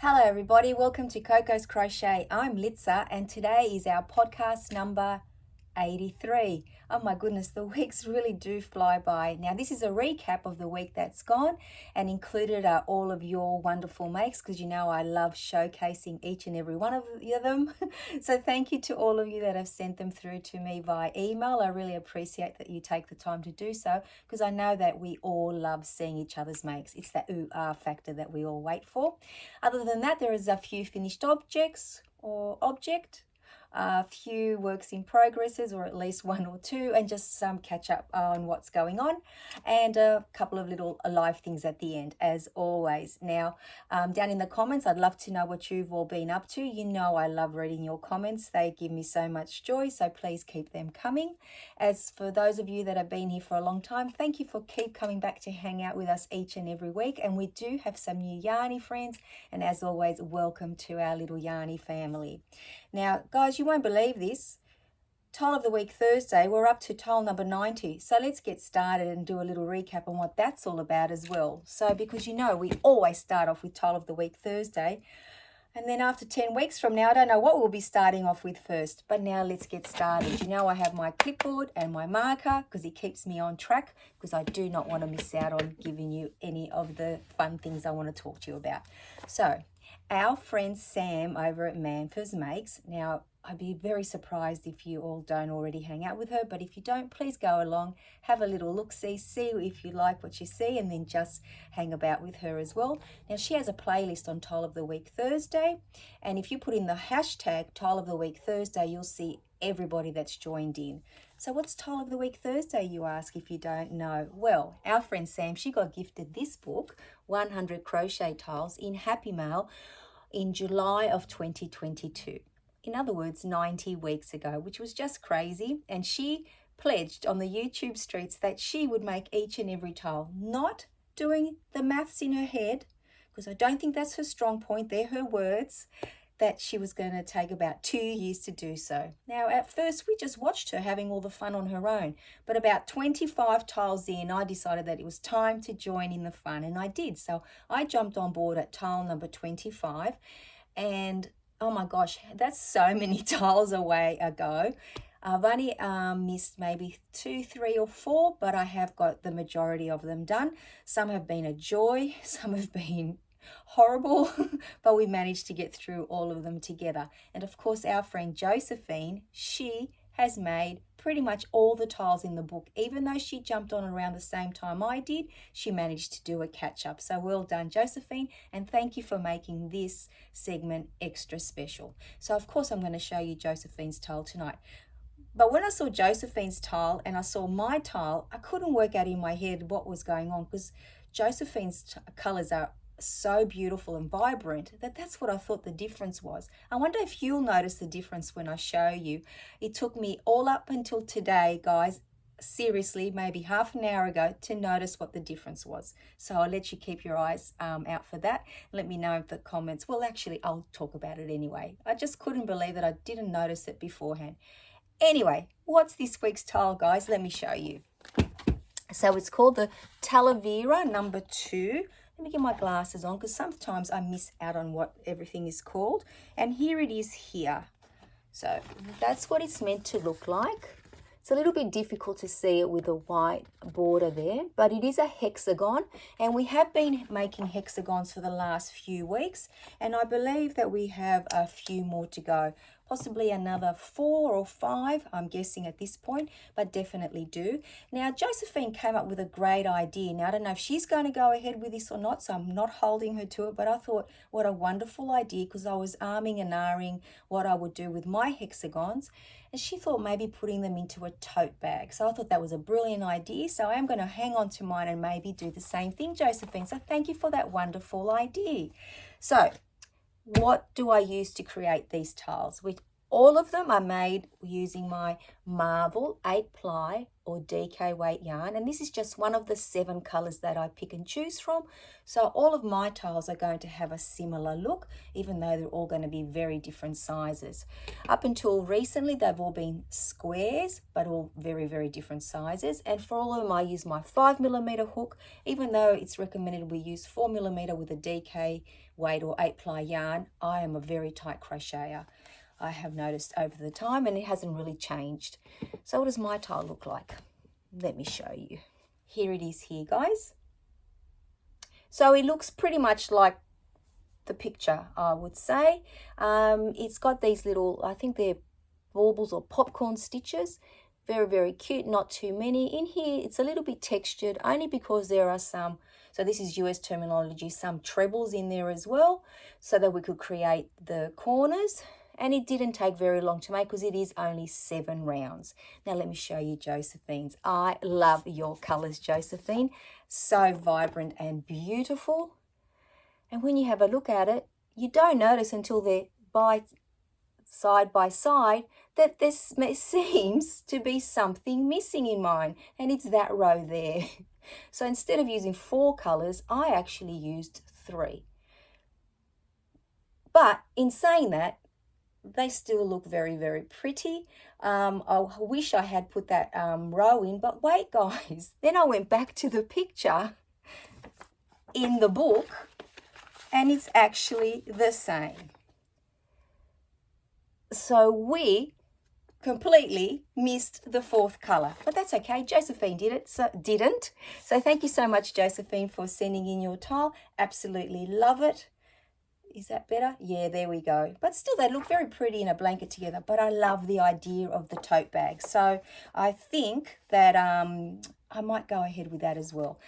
Hello everybody, welcome to Coco's Crochet. I'm Litza and today is our podcast number 83. Oh my goodness, the weeks really do fly by. Now this is a recap of the week that's gone and included are all of your wonderful makes because you know I love showcasing each and every one of them. So thank you to all of you that have sent them through to me via email. I really appreciate that you take the time to do so because I know that we all love seeing each other's makes. It's that ooh-ah factor that we all wait for. Other than that, there is a few finished objects or object, a few works in progresses, or at least one or two, and just some catch up on what's going on, and a couple of little live things at the end, as always. Now, down in the comments, I'd love to know what you've all been up to. You know I love reading your comments. They give me so much joy, so please keep them coming. As for those of you that have been here for a long time, thank you for keep coming back to hang out with us each and every week. And we do have some new Yarny friends, and as always, welcome to our little Yarny family. Now, guys, you won't believe this. Tile of the Week Thursday, we're up to tile number 90. So let's get started and do a little recap on what that's all about as well. So because you know we always start off with Tile of the Week Thursday. And then after 10 weeks from now, I don't know what we'll be starting off with first. But now let's get started. You know I have my clipboard and my marker because it keeps me on track because I do not want to miss out on giving you any of the fun things I want to talk to you about. So our friend Sam over at Manfors Makes. Now, I'd be very surprised if you all don't already hang out with her, but if you don't, please go along, have a little look-see, see if you like what you see, and then just hang about with her as well. Now, she has a playlist on Tile of the Week Thursday, and if you put in the hashtag Tile of the Week Thursday, you'll see everybody that's joined in. So what's Tile of the Week Thursday, you ask, if you don't know? Well, our friend Sam, she got gifted this book, 100 Crochet Tiles, in Happy Mail in July of 2022. In other words, 90 weeks ago, which was just crazy. And she pledged on the YouTube streets that she would make each and every tile, not doing the maths in her head, because I don't think that's her strong point. They're her words, that she was going to take about 2 years to do so. Now, at first, we just watched her having all the fun on her own. But about 25 tiles in, I decided that it was time to join in the fun, and I did. So I jumped on board at tile number 25, and oh my gosh, that's so many tiles away ago. I've only missed maybe 2, 3, or 4, but I have got the majority of them done. Some have been a joy, some have been horrible, but we managed to get through all of them together. And of course, our friend Josephine, she has made pretty much all the tiles in the book. Even though she jumped on around the same time I did, she managed to do a catch-up. So well done, Josephine, and thank you for making this segment extra special. So of course I'm going to show you Josephine's tile tonight. But when I saw Josephine's tile and I saw my tile, I couldn't work out in my head what was going on because Josephine's colours are so beautiful and vibrant that's what I thought the difference was. I wonder if you'll notice the difference when I show you. It took me all up until today, guys, seriously, maybe half an hour ago, to notice what the difference was. So I'll let you keep your eyes out for that. Let me know in the comments. Well, actually, I'll talk about it anyway. I just couldn't believe that I didn't notice it beforehand. Anyway, what's this week's tile, guys? Let me show you. So it's called the Talavera number 2. Let me get my glasses on because sometimes I miss out on what everything is called. And here it is here. So that's what it's meant to look like. It's a little bit difficult to see it with a white border there, but it is a hexagon. And we have been making hexagons for the last few weeks. And I believe that we have a few more to go. Possibly another 4 or 5, I'm guessing at this point, but definitely do. Now, Josephine came up with a great idea. Now, I don't know if she's going to go ahead with this or not, so I'm not holding her to it, but I thought, what a wonderful idea, because I was arming and ahhing what I would do with my hexagons, and she thought maybe putting them into a tote bag. So I thought that was a brilliant idea, so I am going to hang on to mine and maybe do the same thing, Josephine. So thank you for that wonderful idea. So what do I use to create these tiles? All of them are made using my Marvel 8-ply or DK weight yarn, and this is just one of the 7 colors that I pick and choose from. So all of my tiles are going to have a similar look, even though they're all going to be very different sizes. Up until recently, they've all been squares, but all very, very different sizes. And for all of them, I use my 5mm hook, even though it's recommended we use 4mm with a DK weight or 8-ply yarn. I am a very tight crocheter, I have noticed over the time, and it hasn't really changed. So what does my tile look like? Let me show you. Here it is here, guys. So it looks pretty much like the picture, I would say. It's got these little, I think they're baubles or popcorn stitches. Very, very cute, not too many. In here, it's a little bit textured, only because there are some, so this is US terminology, some trebles in there as well, so that we could create the corners. And it didn't take very long to make because it is only 7 rounds. Now let me show you Josephine's. I love your colours, Josephine. So vibrant and beautiful. And when you have a look at it, you don't notice until they're side by side that there seems to be something missing in mine. And it's that row there. So instead of using 4 colours, I actually used 3. But in saying that, they still look very, very pretty. I wish I had put that row in, but wait, guys. Then I went back to the picture in the book, and it's actually the same. So we completely missed the 4th color, but that's okay. Josephine didn't. So thank you so much, Josephine, for sending in your tile. Absolutely love it. Is that better? Yeah, there we go. But still, they look very pretty in a blanket together. But I love the idea of the tote bag. So I think that I might go ahead with that as well.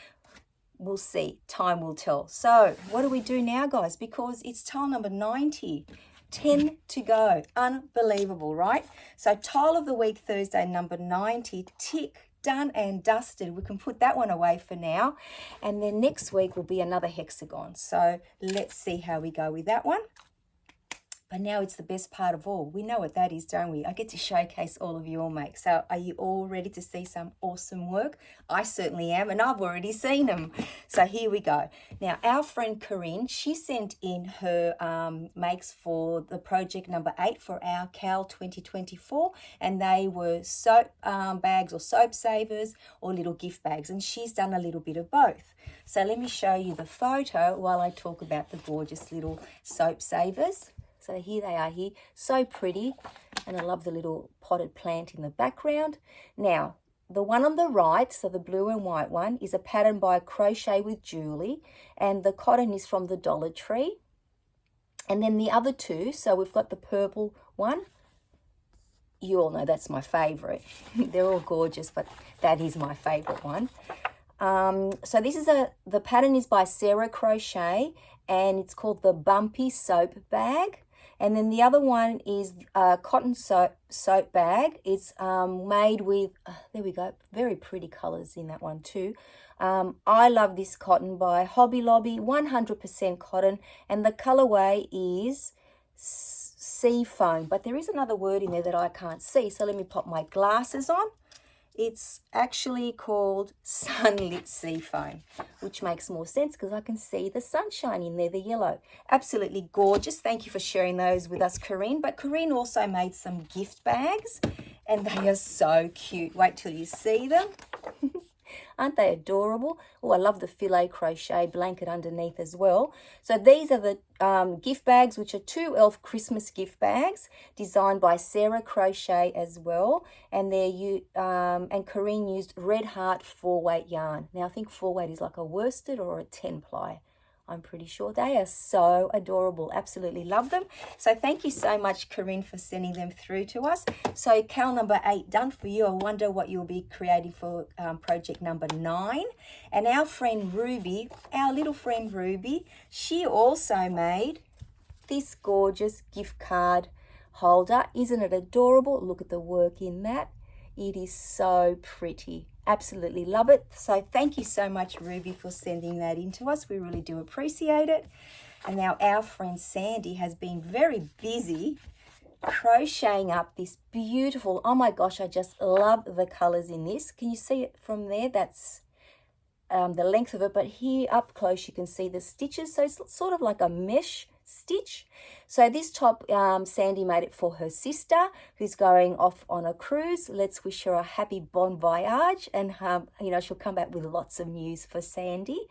We'll see. Time will tell. So what do we do now, guys? Because it's tile number 90. 10 to go. Unbelievable, right? So tile of the week, Thursday, number 90. Tick. Done and dusted. We can put that one away for now, and then next week will be another hexagon. So let's see how we go with that one. But now it's the best part of all. We know what that is, don't we? I get to showcase all of your makes. So are you all ready to see some awesome work? I certainly am, and I've already seen them. So here we go. Now, our friend Corinne, she sent in her makes for the project number 8 for our CAL 2024, and they were soap bags or soap savers or little gift bags, and she's done a little bit of both. So let me show you the photo while I talk about the gorgeous little soap savers. So here they are here, so pretty, and I love the little potted plant in the background. Now, the one on the right, so the blue and white one, is a pattern by Crochet with Julie, and the cotton is from the Dollar Tree. And then the other 2, so we've got the purple one. You all know that's my favourite. They're all gorgeous, but that is my favourite one. So this is the pattern is by Sarah Crochet, and it's called the Bumpy Soap Bag. And then the other one is a cotton soap bag. It's made with, there we go, very pretty colours in that one too. I love this cotton by Hobby Lobby, 100% cotton, and the colourway is sea foam. But there is another word in there that I can't see, so let me pop my glasses on. It's actually called Sunlit Sea Foam, which makes more sense because I can see the sunshine in there, the yellow. Absolutely gorgeous. Thank you for sharing those with us, Corinne. But Corinne also made some gift bags, and they are so cute. Wait till you see them. Aren't they adorable? Oh, I love the filet crochet blanket underneath as well. So these are the gift bags, which are 2 Elf Christmas gift bags designed by Sarah Crochet as well. And and Corinne used Red Heart 4-weight yarn. Now I think 4-weight is like a worsted or a 10-ply. I'm pretty sure. They are so adorable. Absolutely love them. So thank you so much, Corinne, for sending them through to us. So CAL number 8 done for you. I wonder what you'll be creating for project number 9. And our friend Ruby, our little friend Ruby, she also made this gorgeous gift card holder. Isn't it adorable? Look at the work in that. It is so pretty. Absolutely love it. So thank you so much, Ruby, for sending that in to us. We really do appreciate it. And now our friend Sandy has been very busy crocheting up this beautiful, oh my gosh, I just love the colors in this. Can you see it from there? That's the length of it, but here up close you can see the stitches, so it's sort of like a mesh stitch. So this top, Sandy made it for her sister who's going off on a cruise. Let's wish her a happy bon voyage, and you know, she'll come back with lots of news for Sandy.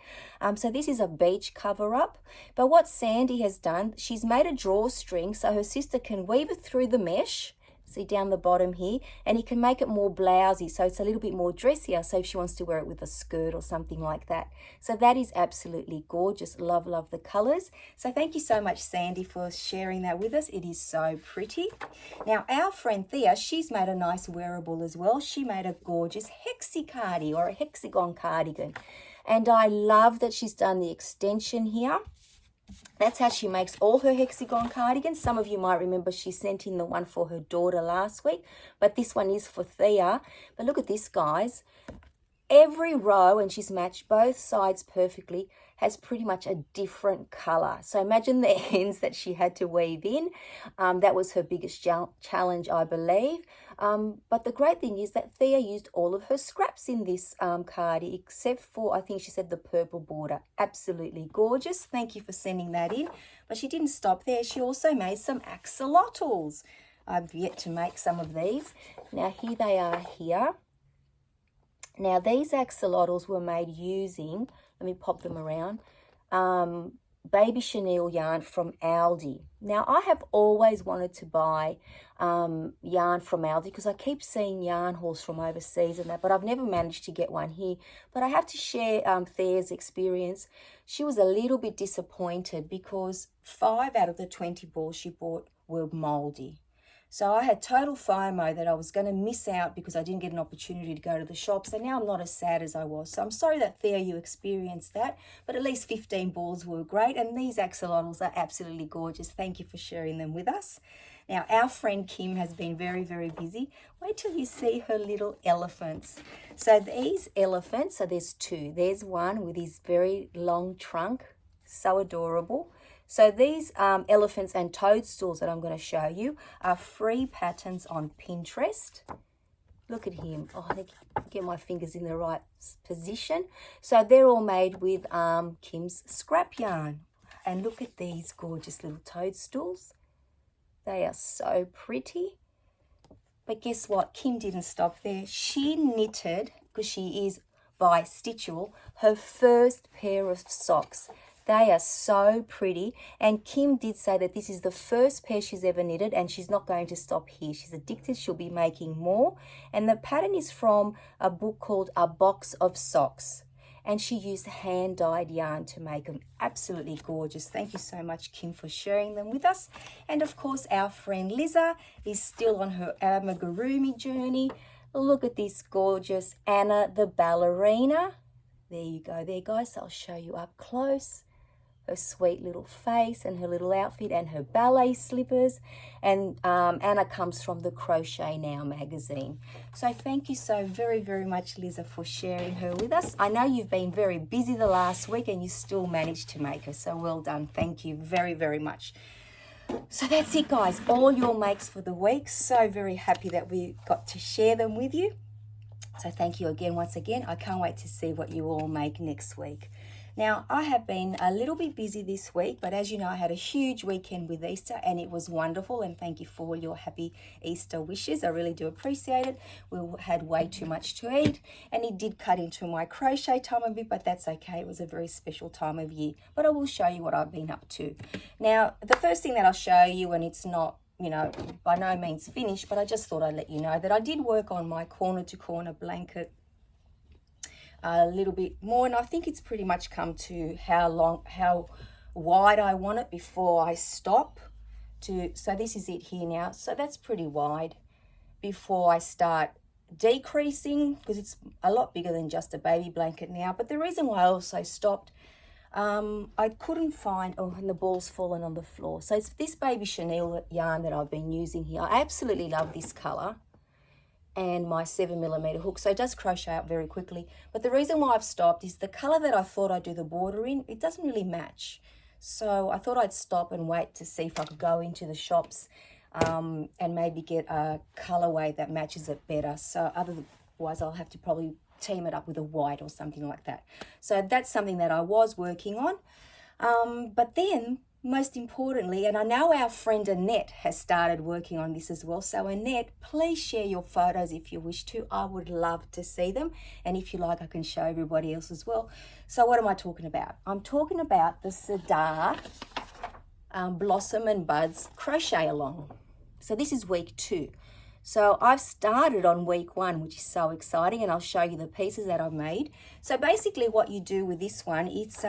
So this is a beach cover up, but what Sandy has done, she's made a drawstring so her sister can weave it through the mesh. See down the bottom here, and you can make it more blousy, so it's a little bit more dressier, so if she wants to wear it with a skirt or something like that. So that is absolutely gorgeous. Love, love the colors. So thank you so much, Sandy, for sharing that with us. It is so pretty. Now, our friend Thea, she's made a nice wearable as well. She made a gorgeous hexi-cardi or a hexagon cardigan. And I love that she's done the extension here. That's how she makes all her hexagon cardigans. Some of you might remember she sent in the one for her daughter last week, but this one is for Thea. But look at this, guys. Every row, and she's matched both sides perfectly, has pretty much a different color. So imagine the ends that she had to weave in. That was her biggest challenge, I believe. But the great thing is that Thea used all of her scraps in this cardi, except for, I think she said, the purple border. Absolutely gorgeous. Thank you for sending that in. But she didn't stop there. She also made some axolotls. I've yet to make some of these. Now here they are here. Now these axolotls were made using, let me pop them around, baby chenille yarn from Aldi. Now I have always wanted to buy yarn from Aldi because I keep seeing yarn hauls from overseas and that, but I've never managed to get one here. But I have to share Thea's experience. She was a little bit disappointed because 5 out of the 20 balls she bought were mouldy. So I had total FOMO that I was going to miss out because I didn't get an opportunity to go to the shop. So now I'm not as sad as I was. So I'm sorry that Thea, you experienced that. But at least 15 balls were great. And these axolotls are absolutely gorgeous. Thank you for sharing them with us. Now, our friend Kim has been very, very busy. Wait till you see her little elephants. So these elephants, so there's 2. There's one with his very long trunk. So adorable. So these elephants and toadstools that I'm going to show you are free patterns on Pinterest. Look at him. Oh, I get my fingers in the right position. So they're all made with Kim's scrap yarn. And look at these gorgeous little toadstools. They are so pretty. But guess what? Kim didn't stop there. She knitted, because she is by Stitchable, her first pair of socks. They are so pretty, and Kim did say that this is the first pair she's ever knitted, and she's not going to stop here. She's addicted. She'll be making more, and the pattern is from a book called A Box of Socks, and she used hand-dyed yarn to make them. Absolutely gorgeous. Thank you so much, Kim, for sharing them with us. And of course, our friend Liza is still on her amigurumi journey. Look at this gorgeous Anna the ballerina. There you go there, guys. I'll show you up close. Her sweet little face and her little outfit and her ballet slippers. And Anna comes from the Crochet Now magazine. So thank you so very, very much, Liza, for sharing her with us. I know you've been very busy the last week and you still managed to make her. So well done. Thank you very, very much. So that's it, guys. All your makes for the week. So very happy that we got to share them with you. So thank you again, once again. I can't wait to see what you all make next week. Now, I have been a little bit busy this week, but as you know, I had a huge weekend with Easter and it was wonderful, and thank you for all your happy Easter wishes. I really do appreciate it. We had way too much to eat, and it did cut into my crochet time a bit, but that's okay. It was a very special time of year, but I will show you what I've been up to. Now, the first thing that I'll show you, and it's not, you know, by no means finished, but I just thought I'd let you know that I did work on my corner to corner blanket a little bit more, and I think it's pretty much come to how wide I want it before I stop to. So this is it here now. So that's pretty wide before I start decreasing, because it's a lot bigger than just a baby blanket now. But the reason why I also stopped, I couldn't find, oh, and the ball's fallen on the floor. So it's this baby chenille yarn that I've been using here. I absolutely love this color, and my 7mm hook, so it does crochet up very quickly. But the reason why I've stopped is the color that I thought I'd do the border in, it doesn't really match. So I thought I'd stop and wait to see if I could go into the shops and maybe get a colorway that matches it better. So otherwise I'll have to probably team it up with a white or something like that. So that's something that I was working on. But then, most importantly, and I know our friend Annette has started working on this as well. So Annette, please share your photos if you wish to. I would love to see them. And if you like, I can show everybody else as well. So what am I talking about? I'm talking about the Sadar Blossom and Buds crochet along. So this is week 2. So I've started on week 1, which is so exciting, and I'll show you the pieces that I've made. So basically what you do with this one, it's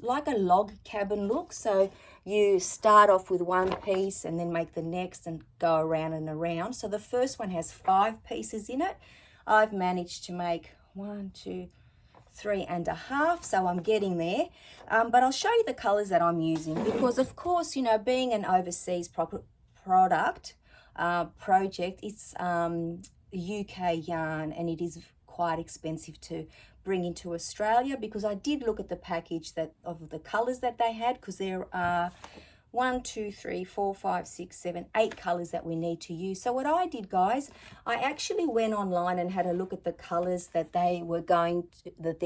like a log cabin look. So you start off with one piece and then make the next and go around and around. So the first one has 5 pieces in it. I've managed to make 1, 2, 3.5, so I'm getting there. But I'll show you the colors that I'm using because, of course, you know, being an overseas project, it's UK yarn, and it is quite expensive to bring into Australia, because I did look at the package of the colors that they had, because there are 1, 2, 3, 4, 5, 6, 7, 8 colors that we need to use. So what I did, guys, I actually went online and had a look at the colors that they're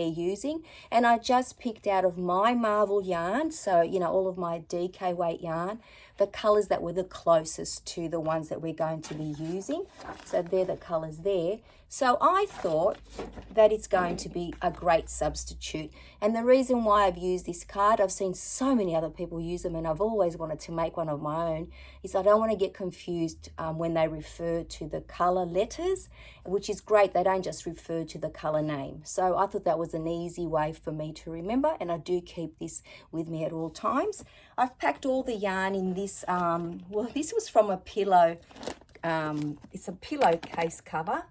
using, and I just picked out of my Marvel yarn, so you know, all of my DK weight yarn, the colors that were the closest to the ones that we're going to be using. So they're the colors there. So I thought that it's going to be a great substitute. And the reason why I've used this card, I've seen so many other people use them, and I've always wanted to make one of my own, is I don't want to get confused when they refer to the color letters, which is great. They don't just refer to the color name. So I thought that was an easy way for me to remember, and I do keep this with me at all times. I've packed all the yarn in this, well, this was from a pillow, it's a pillowcase cover,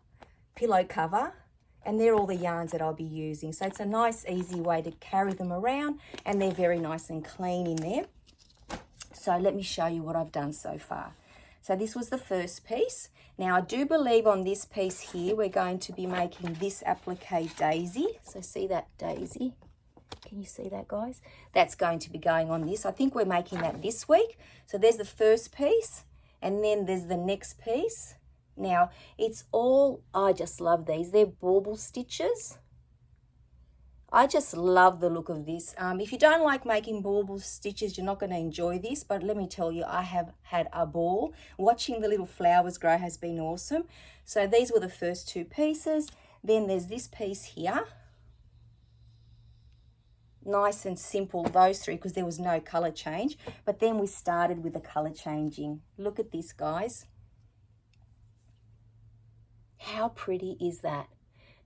and they're all the yarns that I'll be using. So it's a nice, easy way to carry them around, and they're very nice and clean in there. So let me show you what I've done so far. So this was the first piece. Now I do believe on this piece here, we're going to be making this applique daisy. So see that daisy? Can you see that, guys? That's going to be going on this. I think we're making that this week. So there's the first piece, and then there's the next piece. Now, it's all, I just love these. They're bauble stitches. I just love the look of this. If you don't like making bauble stitches, you're not going to enjoy this. But let me tell you, I have had a ball. Watching the little flowers grow has been awesome. So these were the first 2 pieces. Then there's this piece here. Nice and simple, those 3, because there was no color change. But then we started with the color changing. Look at this, guys. How pretty is that?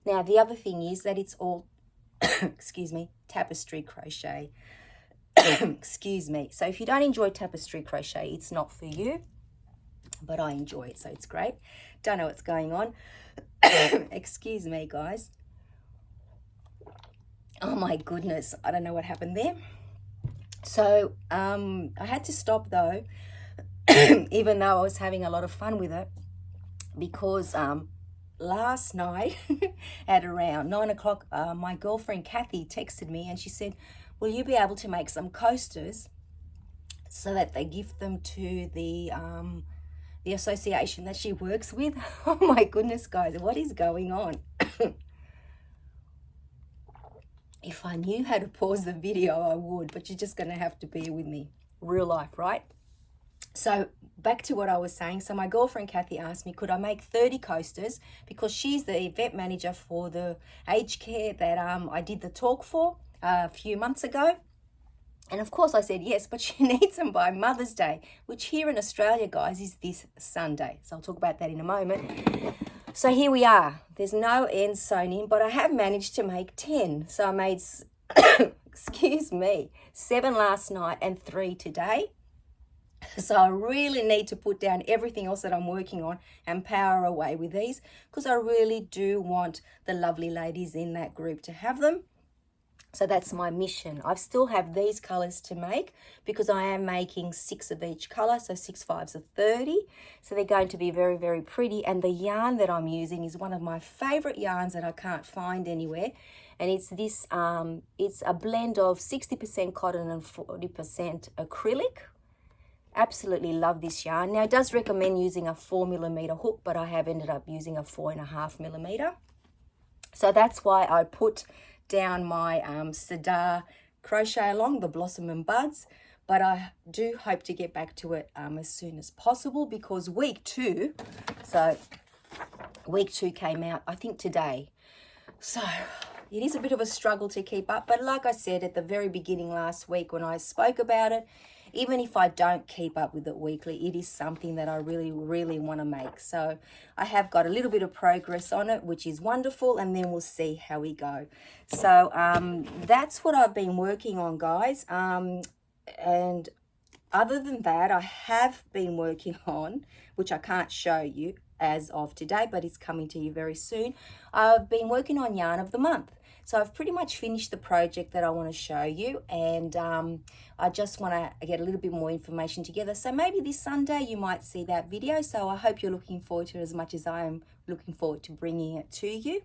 Now, the other thing is that it's all, excuse me, tapestry crochet. Excuse me. So if you don't enjoy tapestry crochet, it's not for you. But I enjoy it, so it's great. Don't know what's going on. Excuse me, guys. Oh my goodness, I don't know what happened there. So I had to stop though, even though I was having a lot of fun with it, because last night at around 9 o'clock, my girlfriend Kathy texted me and she said, will you be able to make some coasters so that they give them to the association that she works with? Oh my goodness, guys, what is going on? If I knew how to pause the video, I would, but you're just going to have to bear with me. Real life, right? So back to what I was saying. So my girlfriend Kathy asked me, could I make 30 coasters, because she's the event manager for the aged care that I did the talk for a few months ago. And of course I said yes, but she needs them by Mother's Day, which here in Australia, guys, is this Sunday. So I'll talk about that in a moment. So here we are. There's no end sewn in, but I have managed to make 10. So I made, excuse me, 7 last night and 3 today. So I really need to put down everything else that I'm working on and power away with these, because I really do want the lovely ladies in that group to have them. So that's my mission. I still have these colors to make, because I am making 6 of each color, so 6 5s are 30. So they're going to be very, very pretty. And the yarn that I'm using is one of my favorite yarns that I can't find anywhere. And it's this, it's a blend of 60% cotton and 40% acrylic. Absolutely love this yarn. Now, it does recommend using a 4mm hook, but I have ended up using a 4.5mm. So that's why I put down my Sadar crochet along, the Blossom and Buds. But I do hope to get back to it as soon as possible, because week 2, so week 2 came out, I think, today. So it is a bit of a struggle to keep up. But like I said at the very beginning last week when I spoke about it, even if I don't keep up with it weekly, it is something that I really, really want to make. So I have got a little bit of progress on it, which is wonderful, and then we'll see how we go. So that's what I've been working on, guys. And other than that, I have been working on, which I can't show you as of today, but it's coming to you very soon. I've been working on Yarn of the Month. So I've pretty much finished the project that I want to show you, and I just want to get a little bit more information together. So maybe this Sunday you might see that video. So I hope you're looking forward to it as much as I am looking forward to bringing it to you.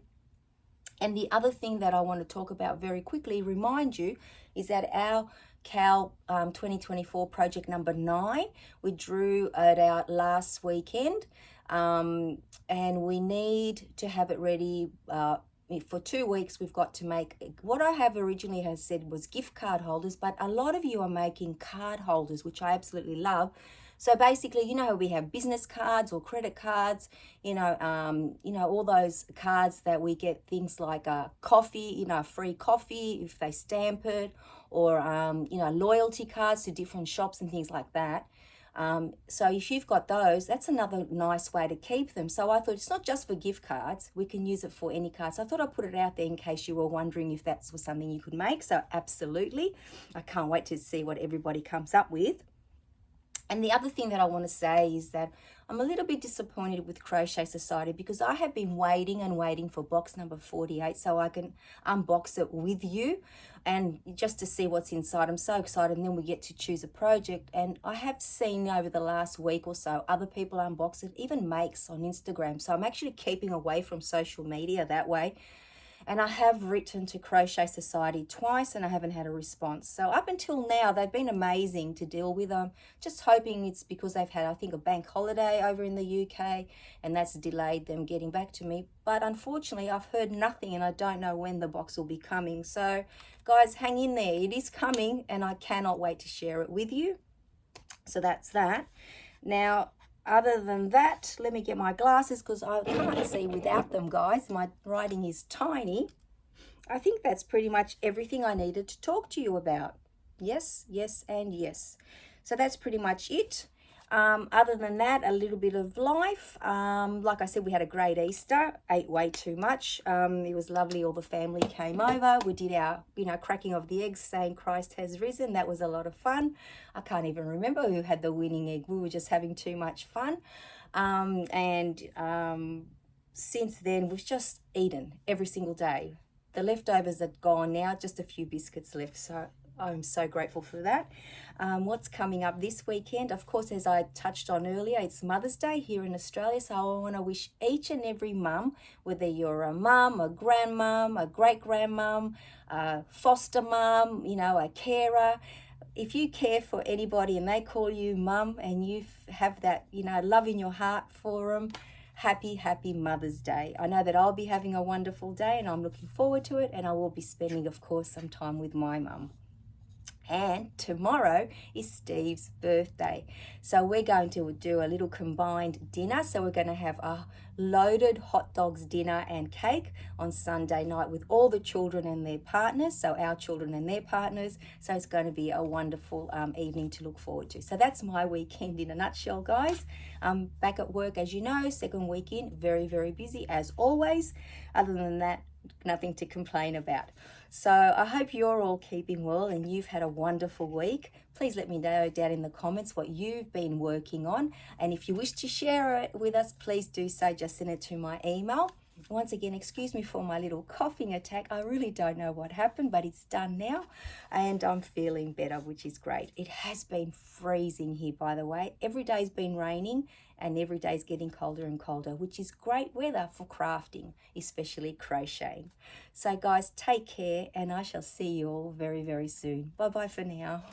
And the other thing that I want to talk about very quickly, remind you, is that our CAL 2024 project number 9, we drew it out last weekend, and we need to have it ready for 2 weeks. We've got to make what I have originally has said was gift card holders, but a lot of you are making card holders, which I absolutely love. So basically, you know, we have business cards or credit cards, you know, all those cards that we get things like coffee, you know, free coffee if they stamp it, or, you know, loyalty cards to different shops and things like that. So if you've got those, that's another nice way to keep them. So I thought it's not just for gift cards, we can use it for any cards. So I thought I'd put it out there in case you were wondering if that was something you could make. So absolutely, I can't wait to see what everybody comes up with. And the other thing that I want to say is that I'm a little bit disappointed with Crochet Society, because I have been waiting and waiting for box number 48 so I can unbox it with you and just to see what's inside. I'm so excited, and then we get to choose a project. And I have seen over the last week or so other people unbox it, even makes on Instagram. So I'm actually keeping away from social media that way. And I have written to Crochet Society twice and I haven't had a response. So up until now, they've been amazing to deal with. I'm just hoping it's because they've had, I think, a bank holiday over in the UK, and that's delayed them getting back to me. But unfortunately, I've heard nothing, and I don't know when the box will be coming. So guys, hang in there. It is coming, and I cannot wait to share it with you. So that's that. Now, other than that, let me get my glasses because I can't see without them, guys. My writing is tiny. I think that's pretty much everything I needed to talk to you about. Yes, yes, and yes. So that's pretty much it. Other than that, a little bit of life. Like I said, we had a great Easter. Ate way too much. It was lovely. All the family came over. We did our, you know, cracking of the eggs, saying Christ has risen. That was a lot of fun. I can't even remember who had the winning egg. We were just having too much fun. Since then, we've just eaten every single day. The leftovers are gone now, just a few biscuits left. So I'm so grateful for that. What's coming up this weekend? Of course, as I touched on earlier, it's Mother's Day here in Australia. So I want to wish each and every mum, whether you're a mum, a grandmum, a great-grandmum, a foster mum, you know, a carer, if you care for anybody and they call you mum and you have that, you know, love in your heart for them, happy Mother's Day. I know that I'll be having a wonderful day and I'm looking forward to it, and I will be spending, of course, some time with my mum. And tomorrow is Steve's birthday. So we're going to do a little combined dinner. So we're going to have a loaded hot dogs dinner and cake on Sunday night with all the children and their partners. So our children and their partners. So it's going to be a wonderful evening to look forward to. So that's my weekend in a nutshell, guys. I'm back at work, as you know, second week in, very, very busy as always. Other than that, nothing to complain about. So I hope you're all keeping well and you've had a wonderful week. Please let me know down in the comments what you've been working on. And if you wish to share it with us, please do so. Just send it to my email. Once again, excuse me for my little coughing attack. I really don't know what happened, but it's done now and I'm feeling better, which is great. It has been freezing here, by the way. Every day's been raining and every day's getting colder and colder, which is great weather for crafting, especially crocheting. So guys, take care and I shall see you all very, very soon. Bye-bye for now.